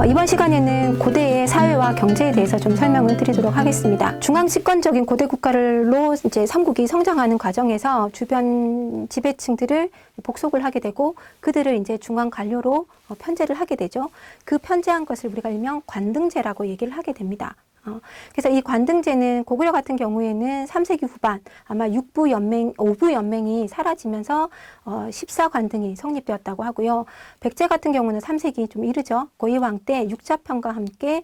이번 시간에는 고대의 사회와 경제에 대해서 좀 설명을 드리도록 하겠습니다. 중앙 집권적인 고대 국가로 이제 삼국이 성장하는 과정에서 주변 지배층들을 복속을 하게 되고 그들을 이제 중앙 관료로 편제를 하게 되죠. 그 편제한 것을 우리가 일명 관등제라고 얘기를 하게 됩니다. 그래서 이 관등제는 고구려 같은 경우에는 3세기 후반 아마 5부 연맹이 사라지면서 14관등이 성립되었다고 하고요. 백제 같은 경우는 3세기 좀 이르죠. 고이왕 때 육자편과 함께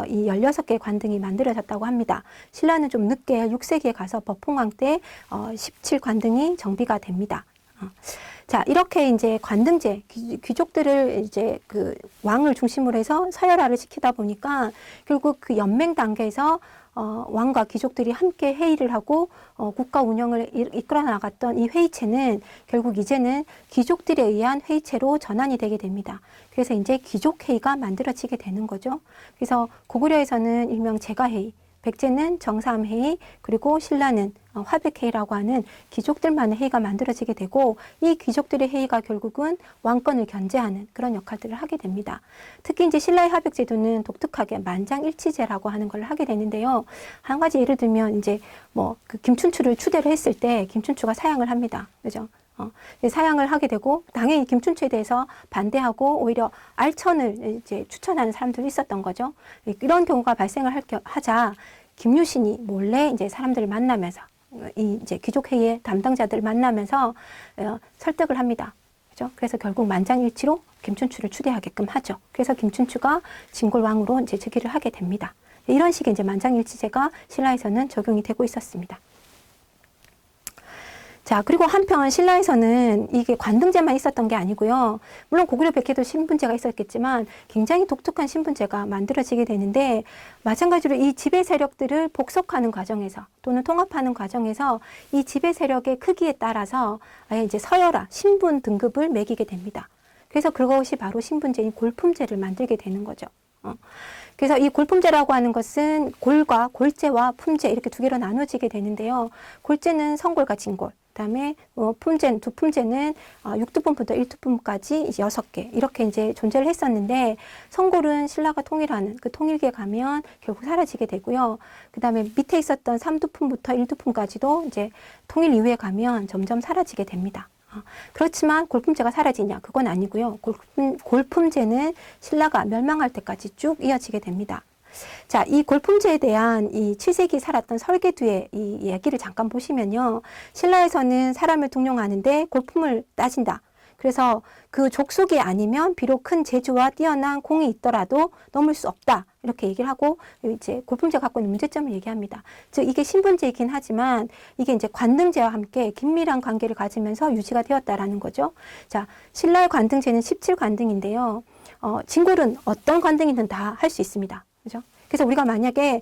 이 16개의 관등이 만들어졌다고 합니다. 신라는 좀 늦게 6세기에 가서 법홍왕 때 17관등이 정비가 됩니다. 자, 이렇게 이제 관등제, 귀족들을 이제 그 왕을 중심으로 해서 서열화를 시키다 보니까 결국 그 연맹 단계에서 왕과 귀족들이 함께 회의를 하고 국가 운영을 이끌어 나갔던 이 회의체는 결국 이제는 귀족들에 의한 회의체로 전환이 되게 됩니다. 그래서 이제 귀족회의가 만들어지게 되는 거죠. 그래서 고구려에서는 일명 제가회의, 백제는 정사함회의, 그리고 신라는 화백회의라고 하는 귀족들만의 회의가 만들어지게 되고 이 귀족들의 회의가 결국은 왕권을 견제하는 그런 역할들을 하게 됩니다. 특히 이제 신라의 화백제도는 독특하게 만장일치제라고 하는 걸 하게 되는데요. 한 가지 예를 들면 이제 뭐 그 김춘추를 추대를 했을 때 김춘추가 사양을 합니다. 그죠? 사양을 하게 되고 당연히 김춘추에 대해서 반대하고 오히려 알천을 이제 추천하는 사람들도 있었던 거죠. 이런 경우가 발생을 하자 김유신이 몰래 이제 사람들을 만나면서 이 이제 귀족회의의 담당자들을 만나면서 설득을 합니다. 그죠? 그래서 결국 만장일치로 김춘추를 추대하게끔 하죠. 그래서 김춘추가 진골왕으로 이제 즉위를 하게 됩니다. 이런 식의 이제 만장일치제가 신라에서는 적용이 되고 있었습니다. 자, 그리고 한편 신라에서는 이게 관등제만 있었던 게 아니고요. 물론 고구려 백제도 신분제가 있었겠지만 굉장히 독특한 신분제가 만들어지게 되는데 마찬가지로 이 지배 세력들을 복속하는 과정에서 또는 통합하는 과정에서 이 지배 세력의 크기에 따라서 아예 이제 서열화, 신분 등급을 매기게 됩니다. 그래서 그것이 바로 신분제인 골품제를 만들게 되는 거죠. 그래서 이 골품제라고 하는 것은 골과 골제와 품제 이렇게 두 개로 나눠지게 되는데요. 골제는 성골과 진골, 그다음에 두 품제는 6두품부터 1두품까지 이제 6개 이렇게 이제 존재를 했었는데 성골은 신라가 통일하는 그 통일기에 가면 결국 사라지게 되고요. 그다음에 밑에 있었던 3두품부터 1두품까지도 이제 통일 이후에 가면 점점 사라지게 됩니다. 그렇지만 골품제가 사라지냐? 그건 아니고요. 골품제는 신라가 멸망할 때까지 쭉 이어지게 됩니다. 자, 이 골품제에 대한 이 7세기 살았던 설계두의 이 얘기를 잠깐 보시면요. 신라에서는 사람을 등용하는데 골품을 따진다. 그래서 그 족속이 아니면 비록 큰 재주와 뛰어난 공이 있더라도 넘을 수 없다. 이렇게 얘기를 하고 이제 골품제가 갖고 있는 문제점을 얘기합니다. 즉 이게 신분제이긴 하지만 이게 이제 관등제와 함께 긴밀한 관계를 가지면서 유지가 되었다라는 거죠. 자, 신라의 관등제는 17관등인데요. 진골은 어떤 관등이든 다 할 수 있습니다. 그죠? 그래서 우리가 만약에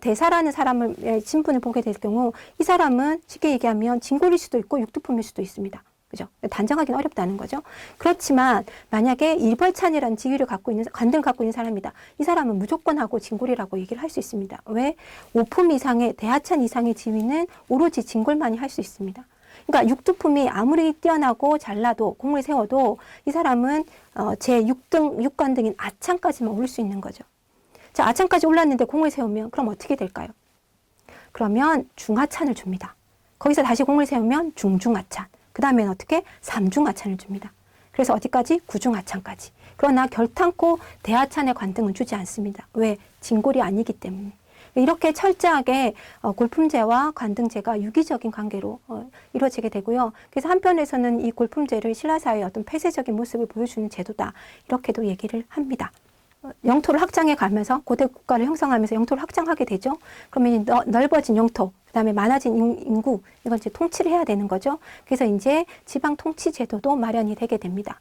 대사라는 사람의 신분을 보게 될 경우 이 사람은 쉽게 얘기하면 진골일 수도 있고 육두품일 수도 있습니다. 그죠? 단정하기는 어렵다는 거죠. 그렇지만 만약에 일벌찬이라는 지위를 갖고 있는 관등을 갖고 있는 사람이다. 이 사람은 무조건 하고 진골이라고 얘기를 할 수 있습니다. 왜? 5품 이상의 대하찬 이상의 지위는 오로지 진골만이 할 수 있습니다. 그러니까 육두품이 아무리 뛰어나고 잘나도 공을 세워도 이 사람은 제6등 6관등인 아찬까지만 오를 수 있는 거죠. 자, 아찬까지 올랐는데 공을 세우면 그럼 어떻게 될까요? 그러면 중하찬을 줍니다. 거기서 다시 공을 세우면 중중하찬. 그 다음에는 어떻게? 삼중하찬을 줍니다. 그래서 어디까지? 구중하찬까지. 그러나 결탄코 대하찬의 관등은 주지 않습니다. 왜? 진골이 아니기 때문에. 이렇게 철저하게 골품제와 관등제가 유기적인 관계로 이루어지게 되고요. 그래서 한편에서는 이 골품제를 신라사회의 어떤 폐쇄적인 모습을 보여주는 제도다. 이렇게도 얘기를 합니다. 영토를 확장해 가면서 고대 국가를 형성하면서 영토를 확장하게 되죠. 그러면 넓어진 영토, 그 다음에 많아진 인구, 이걸 이제 통치를 해야 되는 거죠. 그래서 이제 지방 통치 제도도 마련이 되게 됩니다.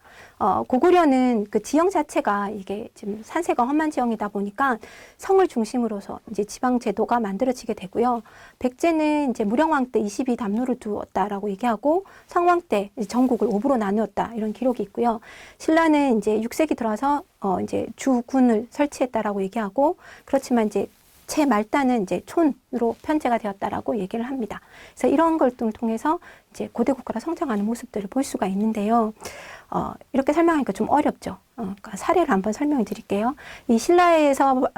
고구려는 그 지형 자체가 이게 지금 산세가 험한 지형이다 보니까 성을 중심으로서 이제 지방 제도가 만들어지게 되고요. 백제는 이제 무령왕 때 22담루를 두었다라고 얘기하고 성왕 때 전국을 5부로 나누었다 이런 기록이 있고요. 신라는 이제 6세기 들어서 이제 주군을 설치했다라고 얘기하고 그렇지만 이제 채 말단은 이제 촌으로 편제가 되었다라고 얘기를 합니다. 그래서 이런 걸 통해서 이제 고대 국가로 성장하는 모습들을 볼 수가 있는데요. 이렇게 설명하니까 좀 어렵죠. 그러니까 사례를 한번 설명해 드릴게요. 이 신라에서,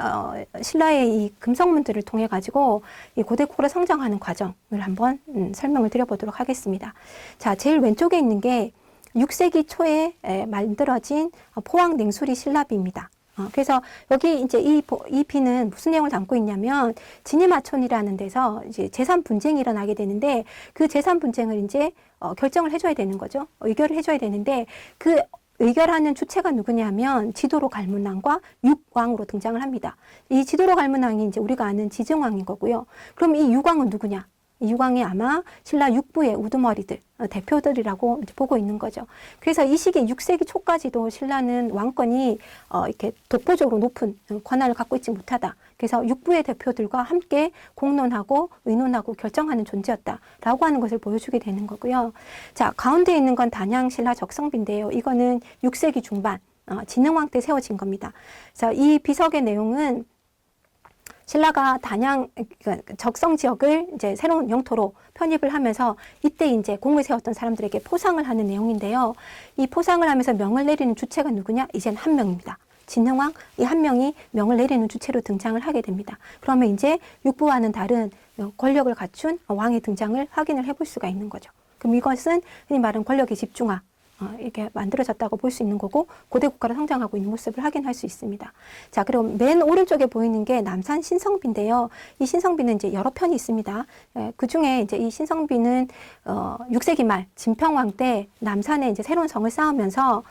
신라의 이 금성문들을 통해 가지고 이 고대 국가로 성장하는 과정을 한번 설명을 드려보도록 하겠습니다. 자, 제일 왼쪽에 있는 게 6세기 초에 만들어진 포항 냉수리 신라비입니다. 그래서 여기 이제 이 비는 무슨 내용을 담고 있냐면 진이마촌이라는 데서 이제 재산 분쟁이 일어나게 되는데 그 재산 분쟁을 이제 결정을 해줘야 되는 거죠. 의결을 해줘야 되는데 그 의결하는 주체가 누구냐면 지도로 갈문왕과 육왕으로 등장을 합니다. 이 지도로 갈문왕이 이제 우리가 아는 지증왕인 거고요. 그럼 이 육왕은 누구냐? 이 육왕이 아마 신라 육부의 우두머리들, 대표들이라고 이제 보고 있는 거죠. 그래서 이 시기 6세기 초까지도 신라는 왕권이 이렇게 독보적으로 높은 권한을 갖고 있지 못하다. 그래서 육부의 대표들과 함께 공론하고 의논하고 결정하는 존재였다라고 하는 것을 보여주게 되는 거고요. 자, 가운데 있는 건 단양 신라 적성비인데요. 이거는 6세기 중반 진흥왕 때 세워진 겁니다. 그래서 이 비석의 내용은 신라가 단양 적성 지역을 이제 새로운 영토로 편입을 하면서 이때 이제 공을 세웠던 사람들에게 포상을 하는 내용인데요. 이 포상을 하면서 명을 내리는 주체가 누구냐? 이젠 한 명입니다. 진흥왕 이 한 명이 명을 내리는 주체로 등장을 하게 됩니다. 그러면 이제 육부와는 다른 권력을 갖춘 왕의 등장을 확인을 해볼 수가 있는 거죠. 그럼 이것은 흔히 말하는 권력의 집중화 이렇게 만들어졌다고 볼 수 있는 거고 고대 국가로 성장하고 있는 모습을 확인할 수 있습니다. 자, 그럼 맨 오른쪽에 보이는 게 남산 신성비인데요. 이 신성비는 이제 여러 편이 있습니다. 그 중에 이제 이 신성비는 6세기 말 진평왕 때 남산에 이제 새로운 성을 쌓으면서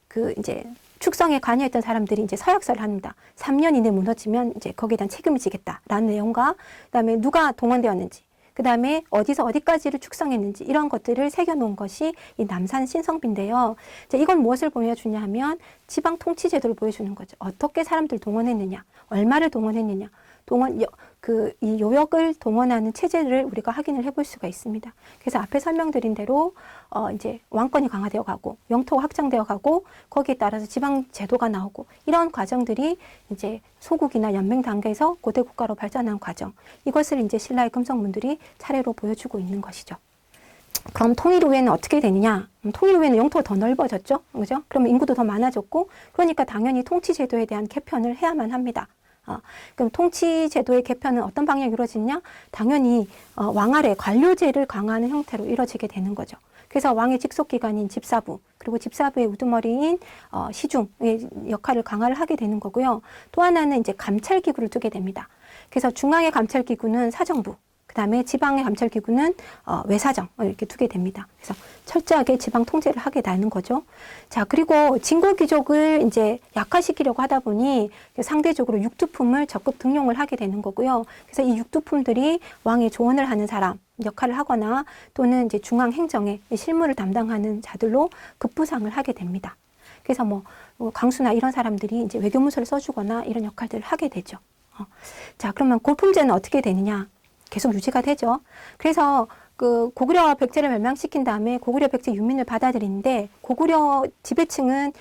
그 이제 축성에 관여했던 사람들이 이제 서약서를 합니다. 3년 이내 무너지면 이제 거기에 대한 책임을 지겠다라는 내용과 그다음에 누가 동원되었는지 그 다음에 어디서 어디까지를 축성했는지 이런 것들을 새겨놓은 것이 이 남산 신성비인데요. 이건 무엇을 보여주냐 하면 지방 통치 제도를 보여주는 거죠. 어떻게 사람들 동원했느냐, 얼마를 동원했느냐, 이 요역을 동원하는 체제를 우리가 확인을 해볼 수가 있습니다. 그래서 앞에 설명드린 대로 이제 왕권이 강화되어 가고 영토가 확장되어 가고 거기에 따라서 지방 제도가 나오고 이런 과정들이 이제 소국이나 연맹 단계에서 고대 국가로 발전한 과정. 이것을 이제 신라의 금성문들이 차례로 보여주고 있는 것이죠. 그럼 통일 후에는 어떻게 되느냐? 통일 후에는 영토가 더 넓어졌죠, 그죠? 그러면 인구도 더 많아졌고, 그러니까 당연히 통치 제도에 대한 개편을 해야만 합니다. 그럼 통치 제도의 개편은 어떤 방향으로 이루어지냐? 당연히 왕 아래 관료제를 강화하는 형태로 이루어지게 되는 거죠. 그래서 왕의 직속기관인 집사부 그리고 집사부의 우두머리인 시중의 역할을 강화를 하게 되는 거고요. 또 하나는 이제 감찰기구를 두게 됩니다. 그래서 중앙의 감찰기구는 사정부, 그 다음에 지방의 감찰기구는 외사정 이렇게 두게 됩니다. 그래서 철저하게 지방 통제를 하게 되는 거죠. 자, 그리고 진골귀족을 이제 약화시키려고 하다 보니 상대적으로 육두품을 적극 등용을 하게 되는 거고요. 그래서 이 육두품들이 왕의 조언을 하는 사람 역할을 하거나 또는 이제 중앙 행정의 실무를 담당하는 자들로 급부상을 하게 됩니다. 그래서 뭐 광수나 이런 사람들이 이제 외교문서를 써주거나 이런 역할들을 하게 되죠. 자, 그러면 골품제는 어떻게 되느냐? 계속 유지가 되죠. 그래서 그 고구려 백제를 멸망시킨 다음에 고구려 백제 유민을 받아들이는데 고구려 지배층은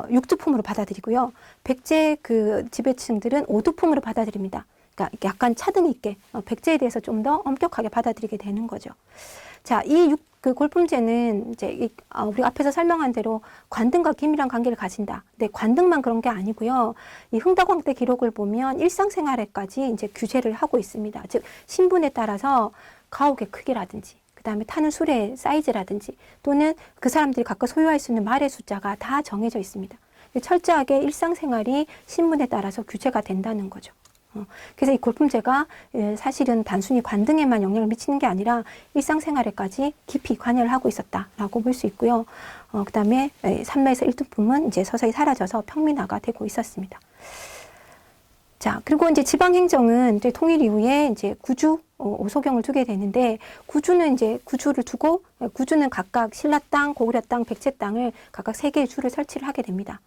육두품으로 받아들이고요. 백제 그 지배층들은 오두품으로 받아들입니다. 그러니까 약간 차등 있게 백제에 대해서 좀 더 엄격하게 받아들이게 되는 거죠. 자, 그 골품제는 이제 우리가 앞에서 설명한 대로 관등과 긴밀한 관계를 가진다. 근데 관등만 그런 게 아니고요. 이 흥덕왕 때 기록을 보면 일상생활에까지 이제 규제를 하고 있습니다. 즉 신분에 따라서 가옥의 크기라든지 그 다음에 타는 수레의 사이즈라든지 또는 그 사람들이 각각 소유할 수 있는 말의 숫자가 다 정해져 있습니다. 철저하게 일상생활이 신분에 따라서 규제가 된다는 거죠. 그래서 이 골품제가 사실은 단순히 관등에만 영향을 미치는 게 아니라 일상생활에까지 깊이 관여를 하고 있었다라고 볼 수 있고요. 그 다음에 삼라에서 일두품은 이제 서서히 사라져서 평민화가 되고 있었습니다. 자, 그리고 이제 지방행정은 이제 통일 이후에 이제 구주, 오소경을 두게 되는데 구주는 이제 구주를 두고 구주는 각각 신라 땅, 고구려 땅, 백제 땅을 각각 3개의 주를 설치를 하게 됩니다.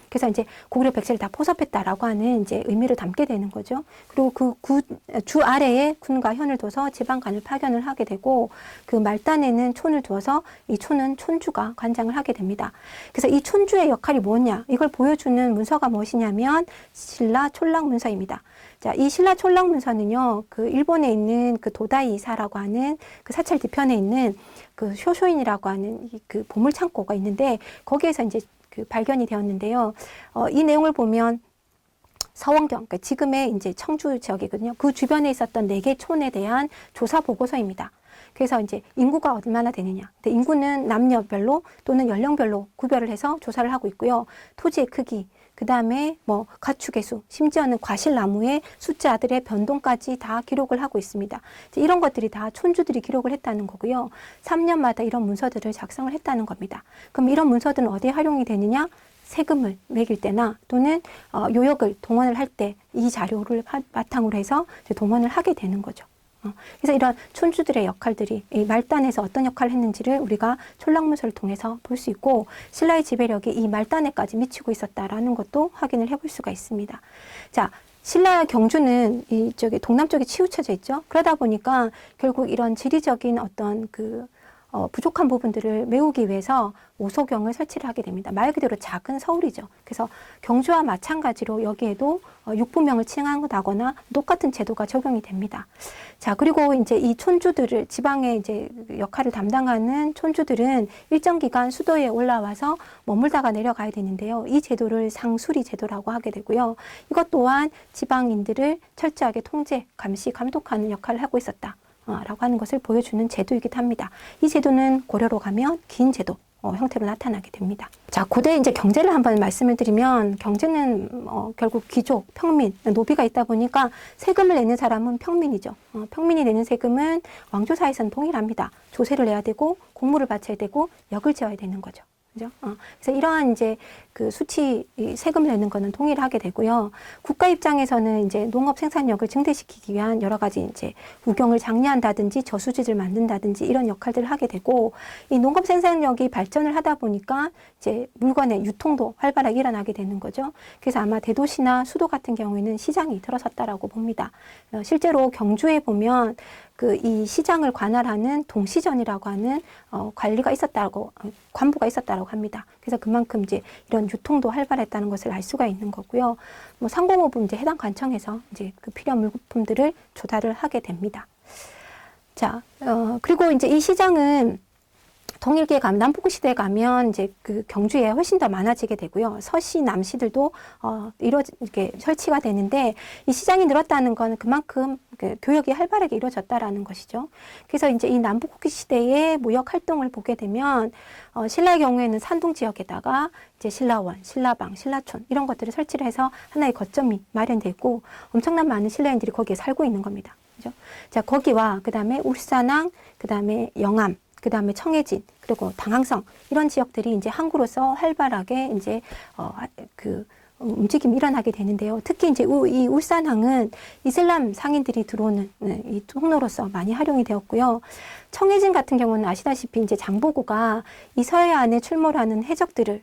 그래서 이제 고구려 백제를 다 포섭했다라고 하는 이제 의미를 담게 되는 거죠. 그리고 그 주 아래에 군과 현을 둬서 지방관을 파견을 하게 되고 그 말단에는 촌을 두어서 이 촌은 촌주가 관장을 하게 됩니다. 그래서 이 촌주의 역할이 뭐냐? 이걸 보여주는 문서가 무엇이냐면 신라 촌락 문서입니다. 자, 이 신라 촌락 문서는요, 그 일본에 있는 그 도다이 이사라고 하는 그 사찰 뒤편에 있는 그 쇼쇼인이라고 하는 그 보물 창고가 있는데 거기에서 이제 그 발견이 되었는데요. 이 내용을 보면 서원경, 그러니까 지금의 이제 청주 지역이거든요. 그 주변에 있었던 4개 촌에 대한 조사 보고서입니다. 그래서 이제 인구가 얼마나 되느냐. 근데 인구는 남녀별로 또는 연령별로 구별을 해서 조사를 하고 있고요. 토지의 크기, 그 다음에 뭐 가축의 수, 심지어는 과실나무의 숫자들의 변동까지 다 기록을 하고 있습니다. 이런 것들이 다 촌주들이 기록을 했다는 거고요. 3년마다 이런 문서들을 작성을 했다는 겁니다. 그럼 이런 문서들은 어디에 활용이 되느냐? 세금을 매길 때나 또는 요역을 동원을 할 때 이 자료를 바탕으로 해서 동원을 하게 되는 거죠. 그래서 이런 촌주들의 역할들이 이 말단에서 어떤 역할을 했는지를 우리가 촌락문서를 통해서 볼 수 있고 신라의 지배력이 이 말단에까지 미치고 있었다라는 것도 확인을 해볼 수가 있습니다. 자, 신라 경주는 이쪽에 동남쪽에 치우쳐져 있죠. 그러다 보니까 결국 이런 지리적인 어떤 부족한 부분들을 메우기 위해서 오소경을 설치를 하게 됩니다. 말 그대로 작은 서울이죠. 그래서 경주와 마찬가지로 여기에도 육부명을 칭한다거나 똑같은 제도가 적용이 됩니다. 자, 그리고 이제 이 촌주들을 지방의 이제 역할을 담당하는 촌주들은 일정 기간 수도에 올라와서 머물다가 내려가야 되는데요. 이 제도를 상수리 제도라고 하게 되고요. 이것 또한 지방인들을 철저하게 통제, 감시, 감독하는 역할을 하고 있었다. 라고 하는 것을 보여주는 제도이기도 합니다. 이 제도는 고려로 가면 긴 제도 형태로 나타나게 됩니다. 자, 고대 이제 경제를 한번 말씀을 드리면 경제는 결국 귀족, 평민, 노비가 있다 보니까 세금을 내는 사람은 평민이죠. 평민이 내는 세금은 왕조사에서는 동일합니다. 조세를 내야 되고 공무를 바쳐야 되고 역을 지어야 되는 거죠. 그죠? 그래서 이러한 이제 그 수치 세금을 내는 거는 동일하게 되고요. 국가 입장에서는 이제 농업 생산력을 증대시키기 위한 여러 가지 이제 우경을 장려한다든지 저수지를 만든다든지 이런 역할들을 하게 되고 이 농업 생산력이 발전을 하다 보니까 이제 물건의 유통도 활발하게 일어나게 되는 거죠. 그래서 아마 대도시나 수도 같은 경우에는 시장이 들어섰다라고 봅니다. 실제로 경주에 보면 이 시장을 관할하는 동시전이라고 하는 관리가 있었다고 관부가 있었다고 합니다. 그래서 그만큼 이제 이런 유통도 활발했다는 것을 알 수가 있는 거고요. 뭐 상공업은 이제 해당 관청에서 이제 그 필요한 물품들을 조달을 하게 됩니다. 자, 그리고 이제 이 시장은 동일기에 가면 남북구 시대에 가면 이제 그 경주에 훨씬 더 많아지게 되고요. 서시, 남시들도 이렇게 설치가 되는데 이 시장이 늘었다는 건 그만큼 교역이 활발하게 이루어졌다라는 것이죠. 그래서 이제 이 남북국기 시대의 무역 활동을 보게 되면 신라의 경우에는 산동 지역에다가 이제 신라원, 신라방, 신라촌 이런 것들을 설치를 해서 하나의 거점이 마련되고 엄청난 많은 신라인들이 거기에 살고 있는 겁니다. 그죠? 자, 거기와 그다음에 울산항, 그다음에 영암, 그 다음에 청해진, 그리고 당항성, 이런 지역들이 이제 항구로서 활발하게 이제, 움직임이 일어나게 되는데요. 특히 이제 이 울산항은 이슬람 상인들이 들어오는 이 통로로서 많이 활용이 되었고요. 청해진 같은 경우는 아시다시피 이제 장보고가 이 서해안에 출몰하는 해적들을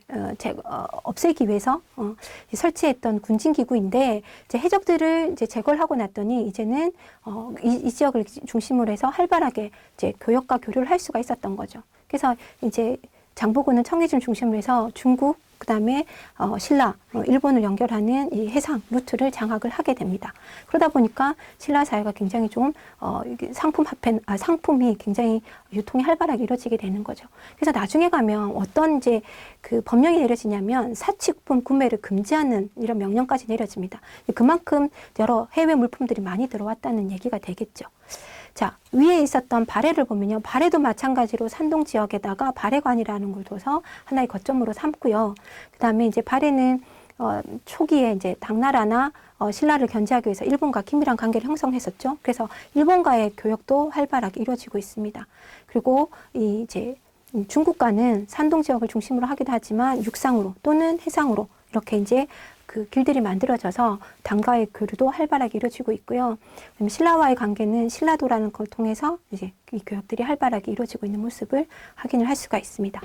없애기 위해서 설치했던 군진 기구인데 이제 해적들을 이제 제거를 하고 났더니 이제는 이 지역을 중심으로 해서 활발하게 이제 교역과 교류를 할 수가 있었던 거죠. 그래서 이제 장보고는 청해진을 중심으로 해서 중국, 그 다음에 신라, 일본을 연결하는 이 해상 루트를 장악을 하게 됩니다. 그러다 보니까 신라 사회가 굉장히 좀 상품이 굉장히 유통이 활발하게 이루어지게 되는 거죠. 그래서 나중에 가면 어떤 이제 그 법령이 내려지냐면 사치품 구매를 금지하는 이런 명령까지 내려집니다. 그만큼 여러 해외 물품들이 많이 들어왔다는 얘기가 되겠죠. 자, 위에 있었던 발해를 보면요. 발해도 마찬가지로 산동 지역에다가 발해관이라는 걸 둬서 하나의 거점으로 삼고요. 그 다음에 이제 발해는 초기에 이제 당나라나 신라를 견제하기 위해서 일본과 긴밀한 관계를 형성했었죠. 그래서 일본과의 교역도 활발하게 이루어지고 있습니다. 그리고 이제 중국과는 산동 지역을 중심으로 하기도 하지만 육상으로 또는 해상으로 이렇게 이제 그 길들이 만들어져서 당과의 교류도 활발하게 이루어지고 있고요. 그다음에 신라와의 관계는 신라도라는 걸 통해서 이제 이 교역들이 활발하게 이루어지고 있는 모습을 확인을 할 수가 있습니다.